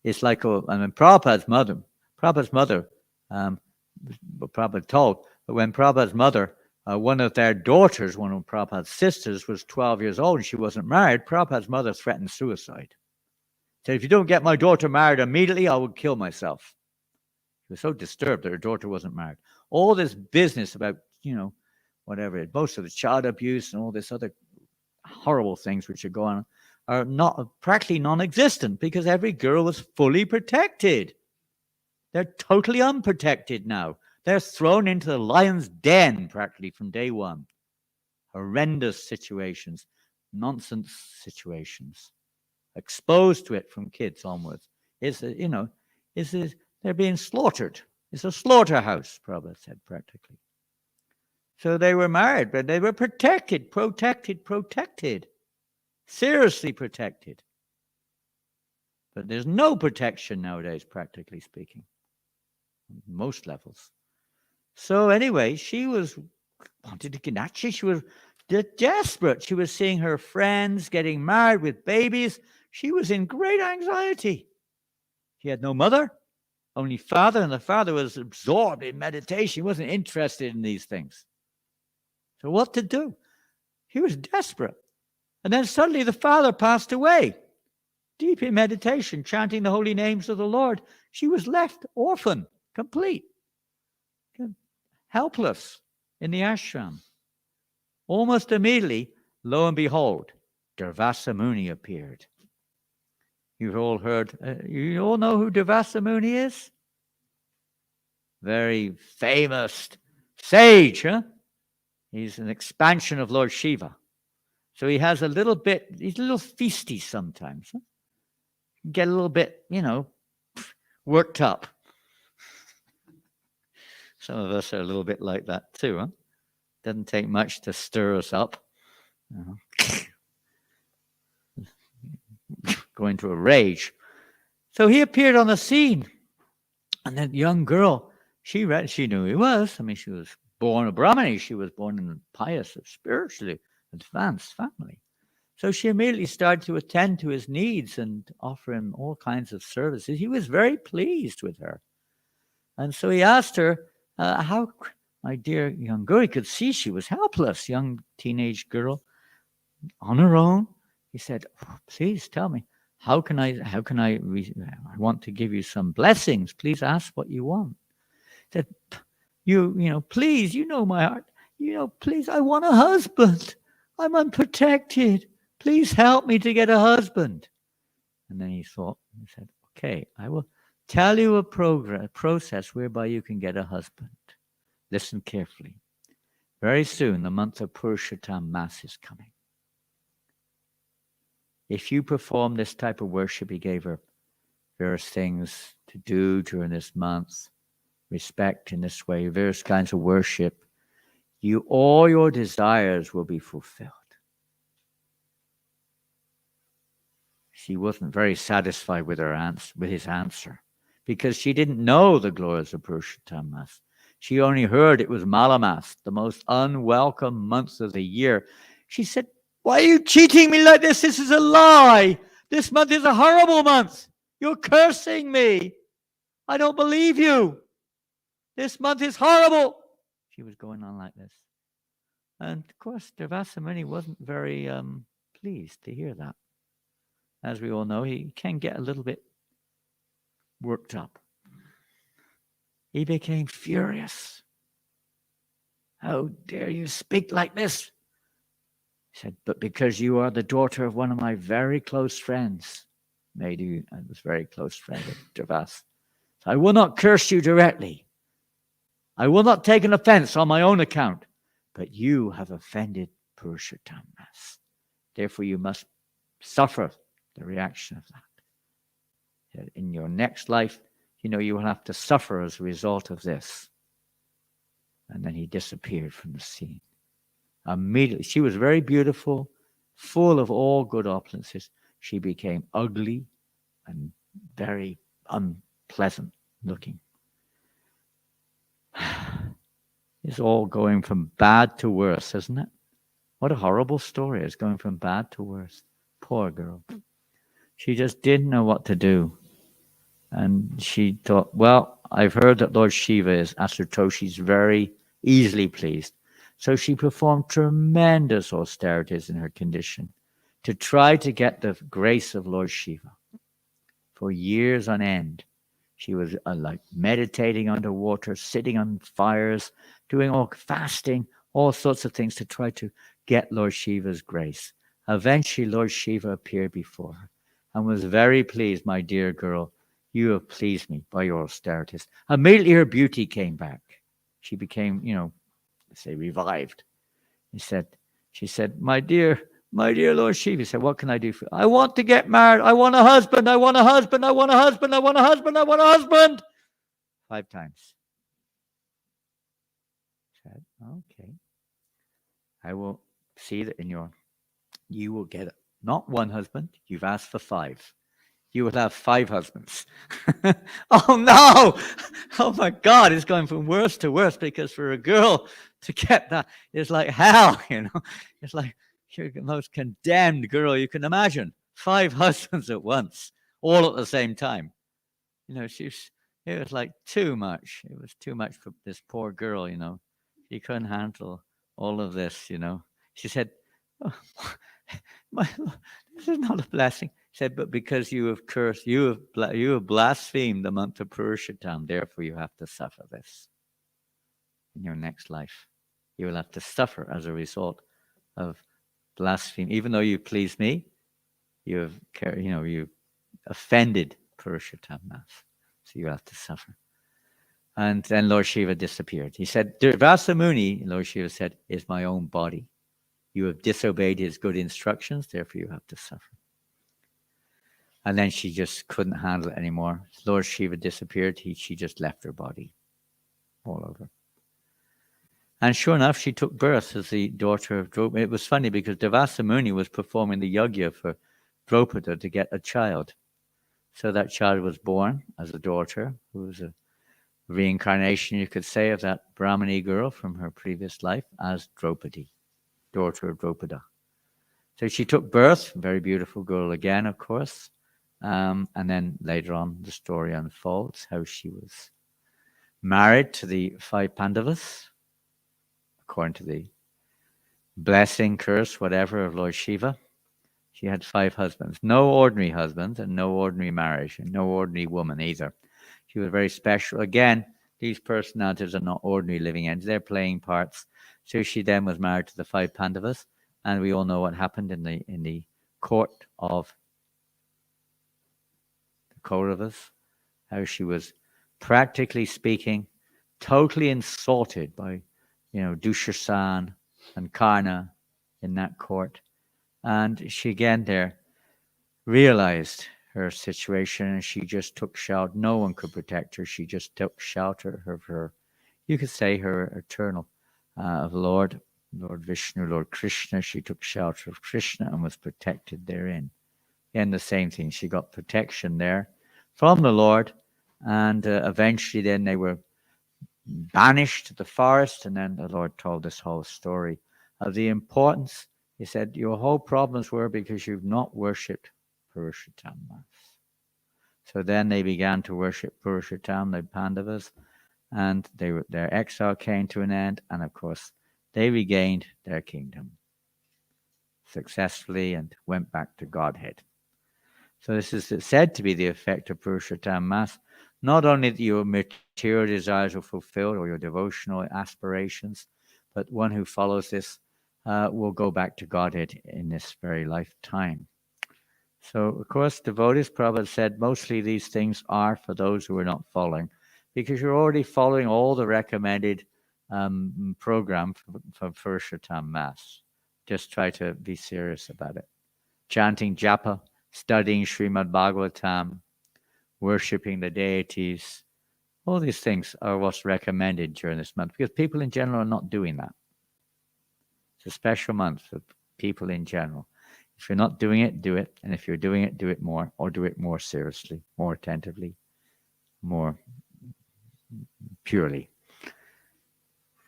It's like, Prabhupada's mother, Prabhupada told, but when Prabhupada's mother, one of their daughters, one of Prabhupada's sisters, was 12 years old and she wasn't married, Prabhupada's mother threatened suicide. Said, if you don't get my daughter married immediately, I will kill myself. She was so disturbed that her daughter wasn't married. All this business about, whatever, most of the child abuse and all this other horrible things which are going on are not practically non-existent because every girl was fully protected. They're totally unprotected now. They're thrown into the lion's den practically from day one. Horrendous situations, nonsense situations, exposed to it from kids onwards. They're being slaughtered. It's a slaughterhouse, Prabhupada said practically. So they were married, but they were protected. Seriously protected. But there's no protection nowadays, practically speaking, most levels. So anyway, she wanted to get, actually, she was desperate. She was seeing her friends getting married with babies. She was in great anxiety. She had no mother, only father, and the father was absorbed in meditation. He wasn't interested in these things. So what to do? He was desperate. And then suddenly the father passed away, deep in meditation, chanting the holy names of the Lord. She was left orphan, complete, helpless in the ashram. Almost immediately, lo and behold, Durvasa Muni appeared. You've all heard, you all know who Durvasa Muni is? Very famous sage, huh? He's an expansion of Lord Shiva. So he has a little bit, he's a little feisty sometimes. Huh? Get a little bit, worked up. Some of us are a little bit like that too, huh? Doesn't take much to stir us up. Go into a rage. So he appeared on the scene. And that young girl, she knew who he was. I mean, she was born a Brahmini. She was born in a pious, spiritually advanced family. So she immediately started to attend to his needs and offer him all kinds of services. He was very pleased with her. And so he asked her, how, my dear young girl, he could see she was helpless, young teenage girl, on her own. He said, please tell me, I want to give you some blessings. Please ask what you want. He said, please, you know my heart. Please, I want a husband. I'm unprotected. Please help me to get a husband. And then he said, okay, I will tell you a process whereby you can get a husband. Listen carefully. Very soon, the month of Purushottam Mass is coming. If you perform this type of worship, he gave her various things to do during this month, respect in this way, various kinds of worship, all your desires will be fulfilled. She wasn't very satisfied with his answer, because she didn't know the glories of Purushottam Mass. She only heard it was Malamas, the most unwelcome month of the year. She said, why are you cheating me like this? This is a lie. This month is a horrible month. You're cursing me. I don't believe you. This month is horrible. She was going on like this. And of course, Durvasa Muni wasn't very pleased to hear that. As we all know, he can get a little bit worked up. He became furious. How dare you speak like this? He said, but because you are the daughter of one of my very close friends. I was a very close friend of Durvasa. So I will not curse you directly. I will not take an offense on my own account. But you have offended Purushottam Mass. Therefore, you must suffer the reaction of that. In your next life, you will have to suffer as a result of this. And then he disappeared from the scene. Immediately, she was very beautiful, full of all good opulences. She became ugly and very unpleasant looking. It's all going from bad to worse, isn't it? What a horrible story. It's going from bad to worse. Poor girl. She just didn't know what to do. And she thought, well, I've heard that Lord Shiva is Asatoshi's very easily pleased. So she performed tremendous austerities in her condition to try to get the grace of Lord Shiva. For years on end, she was like meditating underwater, sitting on fires, doing all fasting, all sorts of things to try to get Lord Shiva's grace. Eventually, Lord Shiva appeared before her and was very pleased, my dear girl, you have pleased me by your austerities. Immediately her beauty came back. She became, revived. She said, my dear Lord Shiva, he said, what can I do for you? I want to get married. I want a husband. I want a husband. I want a husband. I want a husband. I want a husband. 5 times. Said, okay. I will see that you will get not one husband. You've asked for 5. You will have 5 husbands. Oh no! Oh my God, it's going from worse to worse, because for a girl to get that is like hell, It's like you're the most condemned girl you can imagine. 5 husbands at once, all at the same time. It was like too much. It was too much for this poor girl, She couldn't handle all of this, She said, oh, my Lord, this is not a blessing. He said, but because you have cursed, you have blasphemed the month of Purushottam, therefore you have to suffer this in your next life. You will have to suffer as a result of blaspheme. Even though you pleased me, you've offended Purushottam Mass. So you have to suffer. And then Lord Shiva disappeared. He said, Durvasa Muni, Lord Shiva said, is my own body. You have disobeyed his good instructions, therefore you have to suffer. And then she just couldn't handle it anymore. Lord Shiva disappeared. She just left her body all over. And sure enough, she took birth as the daughter of Draupadi. It was funny because Durvasa Muni was performing the yajna for Draupadi to get a child. So that child was born as a daughter, who was a reincarnation, you could say, of that Brahmani girl from her previous life as Draupadi, daughter of Draupadi. So she took birth, very beautiful girl again, of course. And then later on, the story unfolds how she was married to the 5 Pandavas, according to the blessing, curse, whatever of Lord Shiva. She had 5 husbands, no ordinary husbands and no ordinary marriage, and no ordinary woman either. She was very special. Again, these personalities are not ordinary living entities. They're playing parts. So she then was married to the 5 Pandavas, and we all know what happened in the court of the Kauravas, how she was, practically speaking, totally insulted by, Dushasan and Karna in that court. And she again there realized her situation, and she just took shelter. No one could protect her. She just took shelter of her, you could say, her eternal Lord Vishnu, Lord Krishna. She took shelter of Krishna and was protected therein. And the same thing, she got protection there from the Lord, and eventually then they were banished to the forest, and then the Lord told this whole story of the importance. He said, your whole problems were because you've not worshipped Purushottam Mass. So then they began to worship Purushottam, the Pandavas, and their exile came to an end, and of course they regained their kingdom successfully and went back to Godhead. So this is said to be the effect of Purushottam Mass. Not only that your material desires are fulfilled or your devotional aspirations, but one who follows this will go back to Godhead in this very lifetime. So, of course, devotees, Prabhupada said, mostly these things are for those who are not following, because you're already following all the recommended program for Purushottam Mass. Just try to be serious about it. Chanting japa, studying Srimad Bhagavatam, worshipping the deities, all these things are what's recommended during this month, because people in general are not doing that. It's a special month for people in general. If you're not doing it, do it. And if you're doing it, do it more, or do it more seriously, more attentively, more purely.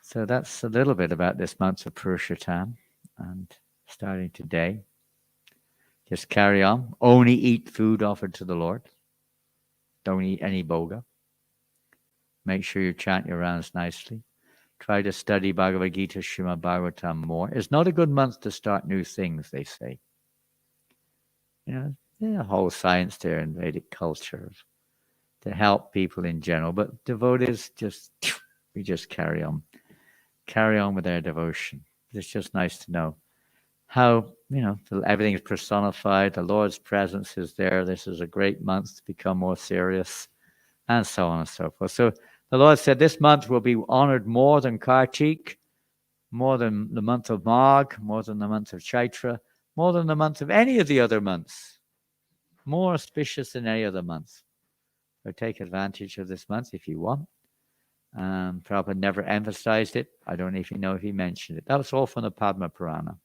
So that's a little bit about this month of Purushottam. And starting today, just carry on. Only eat food offered to the Lord. Don't eat any bhoga. Make sure you chant your rounds nicely. Try to study Bhagavad Gita, Srimad Bhagavatam more. It's not a good month to start new things, they say. There's a whole science there in Vedic culture to help people in general. But devotees, we just carry on with their devotion. It's just nice to know how, everything is personified. The Lord's presence is there. This is a great month to become more serious, and so on and so forth. So the Lord said this month will be honored more than Kartik, more than the month of Magh, more than the month of Chaitra, more than the month of any of the other months, more auspicious than any other month. So take advantage of this month if you want. Prabhupada never emphasized it. I don't even know if he mentioned it. That was all from the Padma Purana.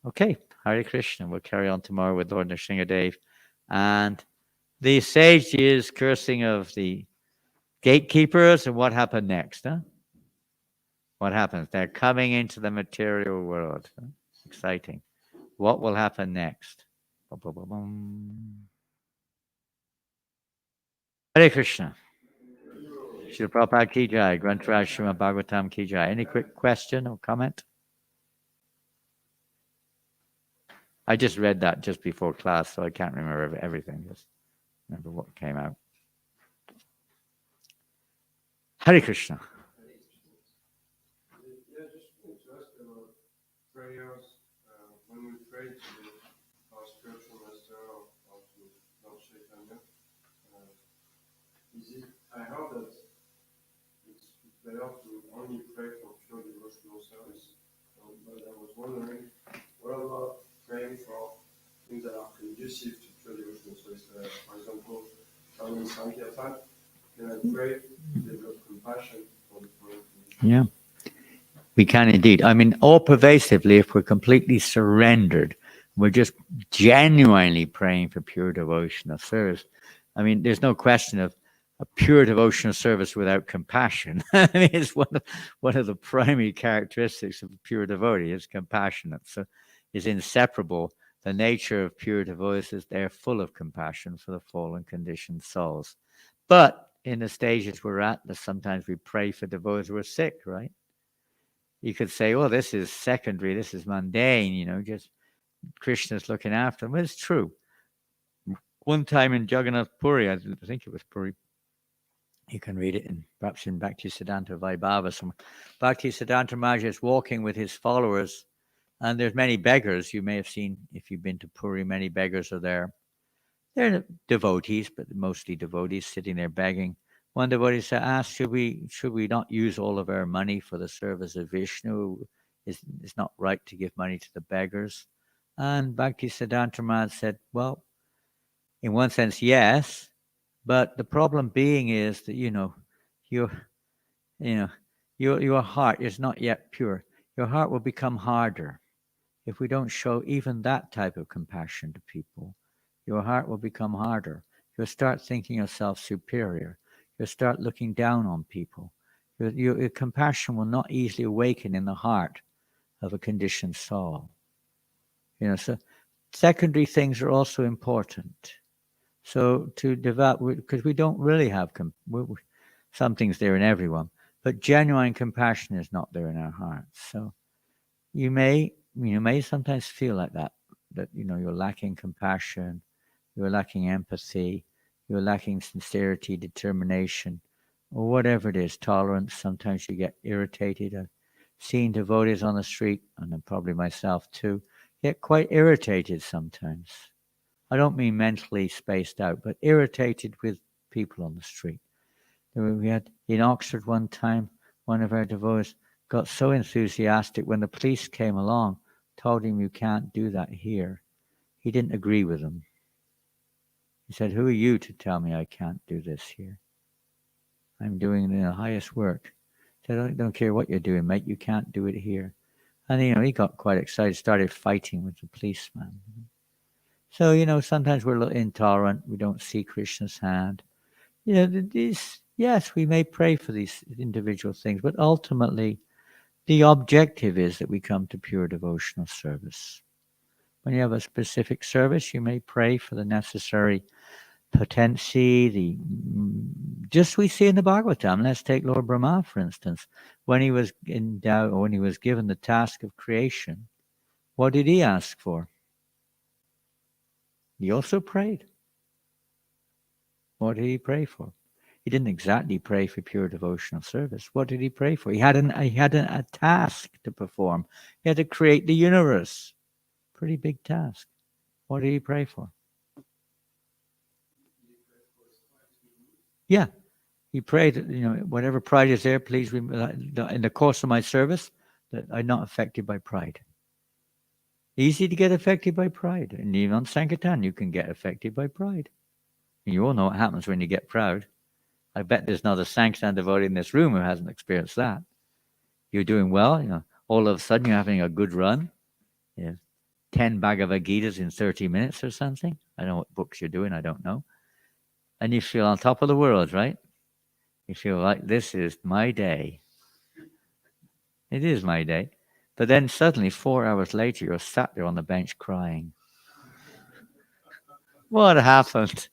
Okay, Hare Krishna. We'll carry on tomorrow with Lord Nrsingadev. And the sage's cursing of the gatekeepers, and what happened next? Huh? What happens? They're coming into the material world. Huh? Exciting. What will happen next? Hare Krishna. Srila Prabhupada ki jai. Grantaraj Srimad Bhagavatam ki jai. Any quick question or comment? I just read that just before class, so I can't remember everything. Just remember what came out. Hare Krishna. Yeah, just wanted to ask about prayers. When we pray to our spiritual master or to Lord Chaitanya, I heard that it's better to only pray for pure devotional service. But I was wondering, what about praying for things that are conducive to pure devotional service? For example, in Sankirtan, can I pray to develop compassion for the poor? Yeah. We can indeed. I mean, all pervasively, if we're completely surrendered, we're just genuinely praying for pure devotional service. I mean, there's no question of a pure devotional service without compassion. I mean, it's one of the primary characteristics of a pure devotee is compassionate. So it's inseparable. The nature of pure devotees is they're full of compassion for the fallen conditioned souls. But in the stages we're at, sometimes we pray for devotees who are sick, right? You could say, oh, this is secondary, this is mundane, just Krishna's looking after them. Well, it's true. One time in Jagannath Puri, I think it was Puri, you can read it perhaps in Bhaktisiddhanta Vaibhava somewhere. Bhaktisiddhanta Maharaj is walking with his followers, and there's many beggars. You may have seen, if you've been to Puri, many beggars are there. They're devotees, but mostly devotees sitting there begging. One devotee asked, should we not use all of our money for the service of Vishnu? It's not right to give money to the beggars. And Bhaktisiddhanta Maharaj said, well, in one sense, yes, but the problem being is that, your heart is not yet pure. Your heart will become harder if we don't show even that type of compassion to people. Your heart will become harder. You'll start thinking yourself superior. You'll start looking down on people. Your compassion will not easily awaken in the heart of a conditioned soul. So secondary things are also important. So to develop, because we don't really have, something's there in everyone, but genuine compassion is not there in our hearts. So you may sometimes feel like that you're lacking compassion, you're lacking empathy, you're lacking sincerity, determination, or whatever it is, tolerance. Sometimes you get irritated. I've seen devotees on the street, and then probably myself too, get quite irritated sometimes. I don't mean mentally spaced out, but irritated with people on the street. We had in Oxford one time, one of our devotees got so enthusiastic when the police came along, told him you can't do that here. He didn't agree with them. He said, who are you to tell me I can't do this here? I'm doing the highest work. He said, I don't care what you're doing, mate. You can't do it here. And, he got quite excited, started fighting with the policeman. So, sometimes we're a little intolerant. We don't see Krishna's hand. Yes, we may pray for these individual things, but ultimately, the objective is that we come to pure devotional service. When you have a specific service, you may pray for the necessary potency, just we see in the Bhagavatam. Let's take Lord Brahma, for instance. When he was endowed, or when he was given the task of creation, what did he ask for? He also prayed. What did he pray for? He didn't exactly pray for pure devotional service. What did he pray for? He had a task to perform. He had to create the universe. Pretty big task. What did he pray for? Yeah. He prayed, whatever pride is there, please, in the course of my service, that I'm not affected by pride. Easy to get affected by pride. And even on Sankirtan, you can get affected by pride. And you all know what happens when you get proud. I bet there's not a Sankirtan devotee in this room who hasn't experienced that. You're doing well, all of a sudden you're having a good run. 10 Bhagavad Gitas in 30 minutes or something. I don't know what books you're doing, I don't know. And you feel on top of the world, right? You feel like this is my day. It is my day. But then suddenly, 4 hours later, you're sat there on the bench crying. What happened?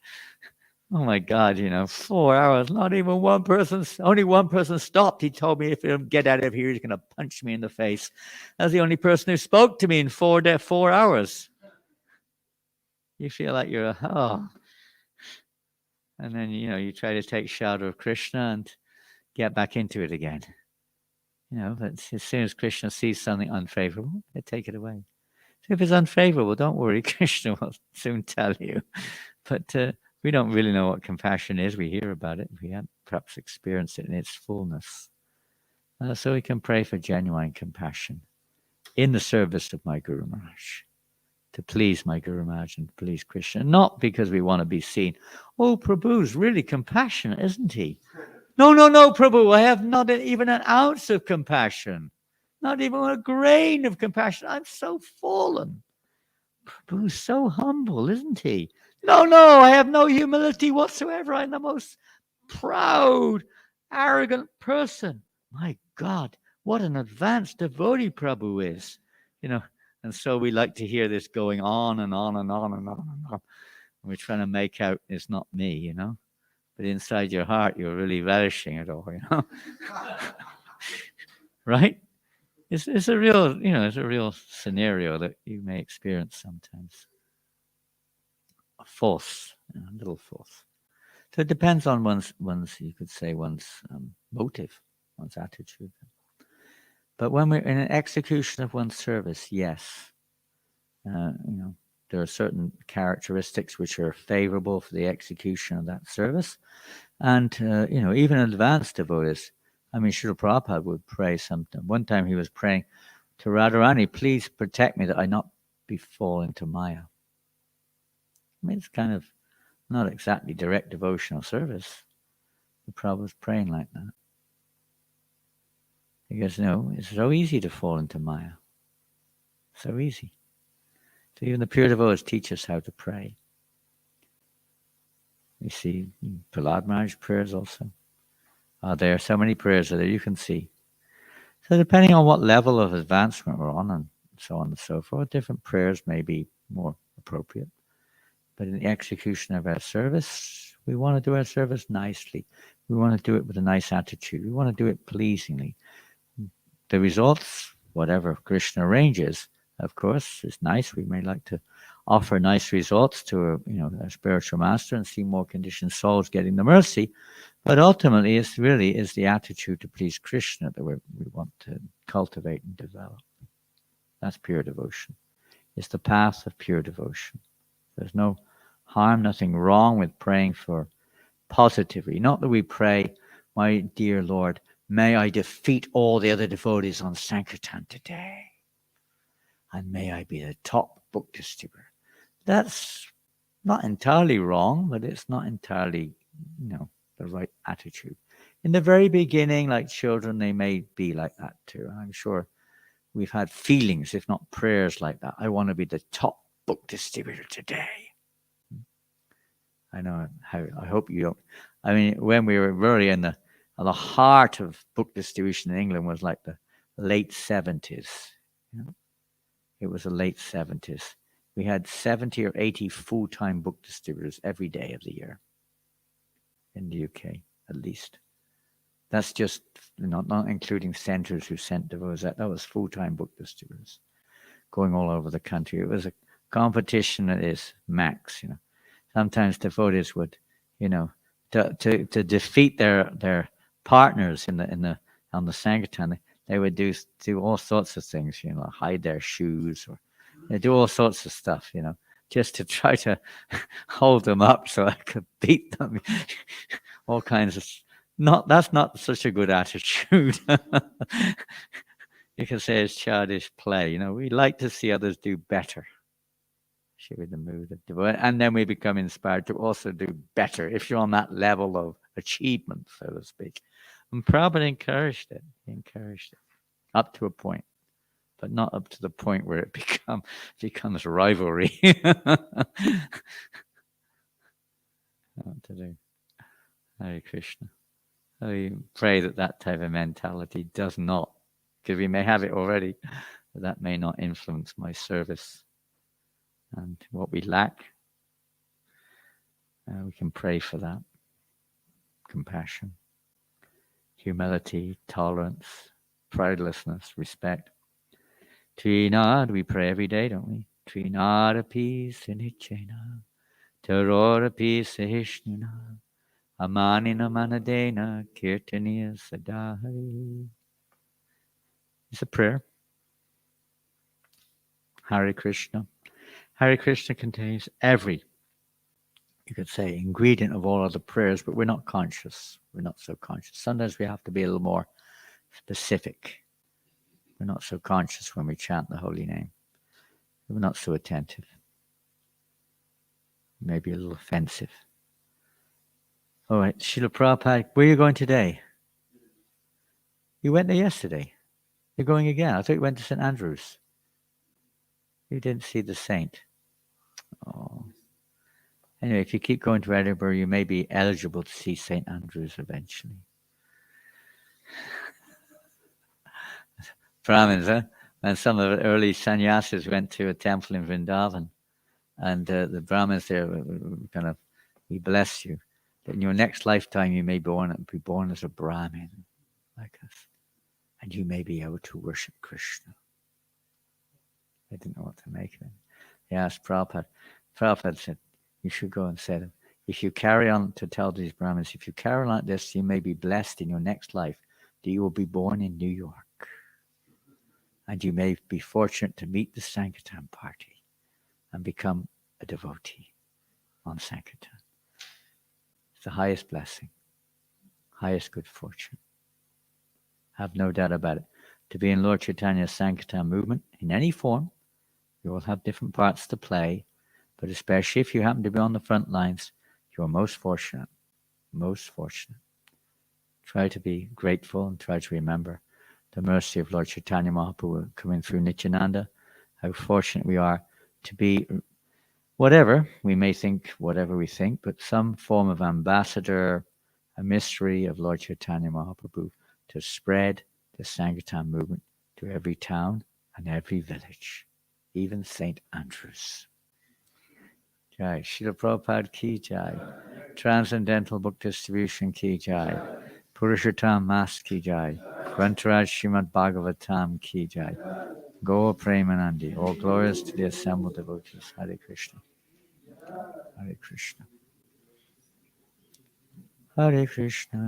Oh my God, 4 hours, not even one person, only one person stopped. He told me if he don't get out of here, he's going to punch me in the face. That's the only person who spoke to me in 4 hours. You feel like you're, and then, you try to take shelter of Krishna and get back into it again. But as soon as Krishna sees something unfavorable, they take it away. So if it's unfavorable, don't worry, Krishna will soon tell you. But we don't really know what compassion is. We hear about it. We haven't perhaps experienced it in its fullness. So we can pray for genuine compassion in the service of my Guru Maharaj, to please my Guru Maharaj and please Krishna, not because we want to be seen. Oh, Prabhu's really compassionate, isn't he? No, Prabhu, I have not even an ounce of compassion. Not even a grain of compassion. I'm so fallen. Prabhu's so humble, isn't he? No, I have no humility whatsoever. I'm the most proud, arrogant person. My God, what an advanced devotee Prabhu is. And so we like to hear this going on and on and on and on and on. We're trying to make out it's not me, But inside your heart, you're really relishing it all, Right? It's a real, it's a real scenario that you may experience sometimes. False, a little false. So it depends on one's you could say one's motive, one's attitude. But when we're in an execution of one's service, yes, there are certain characteristics which are favorable for the execution of that service, and even advanced devotees. I mean, Srila Prabhupada would pray something. One time he was praying to Radharani, please protect me that I not fall into Maya. I mean, it's kind of not exactly direct devotional service. The Prabhupada was praying like that. Because, it's so easy to fall into Maya. So easy. So even the pure devotees teach us how to pray. You see Prahlad Maharaj prayers also. There are so many prayers that you can see. So depending on what level of advancement we're on and so on and so forth, different prayers may be more appropriate. But in the execution of our service, we want to do our service nicely. We want to do it with a nice attitude. We want to do it pleasingly. The results, whatever Krishna arranges, of course, is nice. We may like to offer nice results to a spiritual master and see more conditioned souls getting the mercy. But ultimately, it's really is the attitude to please Krishna that we want to cultivate and develop. That's pure devotion. It's the path of pure devotion. There's no harm, nothing wrong with praying for positively. Not that we pray, my dear Lord, may I defeat all the other devotees on Sankirtan today. And may I be the top book distributor. That's not entirely wrong, but it's not entirely, the right attitude. In the very beginning, like children, they may be like that too. I'm sure we've had feelings, if not prayers like that. I want to be the top book distributor today. I know how. I hope you don't. I mean, when we were really in the heart of book distribution in England was like the late 70s. It was the late 70s. We had 70 or 80 full-time book distributors every day of the year in the UK, at least. That's just not including centers who sent devotees. That was full-time book distributors going all over the country. It was a competition that is max. Sometimes devotees would, to defeat their partners on the Sankirtan, they would do all sorts of things, hide their shoes or they do all sorts of stuff, just to try to hold them up so I could beat them. All kinds of that's not such a good attitude. You can say it's childish play. We like to see others do better. Should be the mood of devotion. And then we become inspired to also do better. If you're on that level of achievement, so to speak. And Prabhupada encouraged it. He encouraged it up to a point, but not up to the point where it becomes rivalry. What to do? Hare Krishna. We pray that that type of mentality does not, because we may have it already, but that may not influence my service. And what we lack, we can pray for that. Compassion, humility, tolerance, pridefulness, respect. Trinad, we pray every day, don't we? Trinadapi sinichena, terrorapi sahishnuna, amanina manadena, kirtaniya sadahari. It's a prayer. Hare Krishna. Hare Krishna contains every, you could say, ingredient of all other prayers, but we're not conscious. We're not so conscious. Sometimes we have to be a little more specific. We're not so conscious when we chant the holy name. We're not so attentive. Maybe a little offensive. All right, Srila Prabhupada, where are you going today? You went there yesterday. You're going again. I thought you went to St. Andrews. You didn't see the saint. Oh. Anyway, if you keep going to Edinburgh, you may be eligible to see St. Andrews eventually. Brahmins, huh? And some of the early sannyasis went to a temple in Vrindavan. And the Brahmins there kind of, we bless you. That in your next lifetime, you may be born as a Brahmin, like us. And you may be able to worship Krishna. They didn't know what to make of it. They asked Prabhupada. Prabhupada said, you should go and say, if you carry on to tell these Brahmins, if you carry on like this, you may be blessed in your next life that you will be born in New York. And you may be fortunate to meet the Sankirtan party and become a devotee on Sankirtan. It's the highest blessing, highest good fortune. Have no doubt about it. To be in Lord Chaitanya's Sankirtan movement in any form, you will have different parts to play, but especially if you happen to be on the front lines, you are most fortunate. Most fortunate. Try to be grateful and try to remember the mercy of Lord Chaitanya Mahaprabhu coming through Nityananda. How fortunate we are to be whatever we may think, whatever we think, but some form of ambassador, a mystery of Lord Chaitanya Mahaprabhu to spread the Sankirtan movement to every town and every village, even St. Andrews. Jai. Srila Prabhupada ki jai. Transcendental Book Distribution ki jai. Purushottam Mas ki jai. Grantaraj Srimad Bhagavatam ki jai. Gaura Premanandi. All glories to the assembled devotees. Hare Krishna. Hare Krishna. Hare Krishna.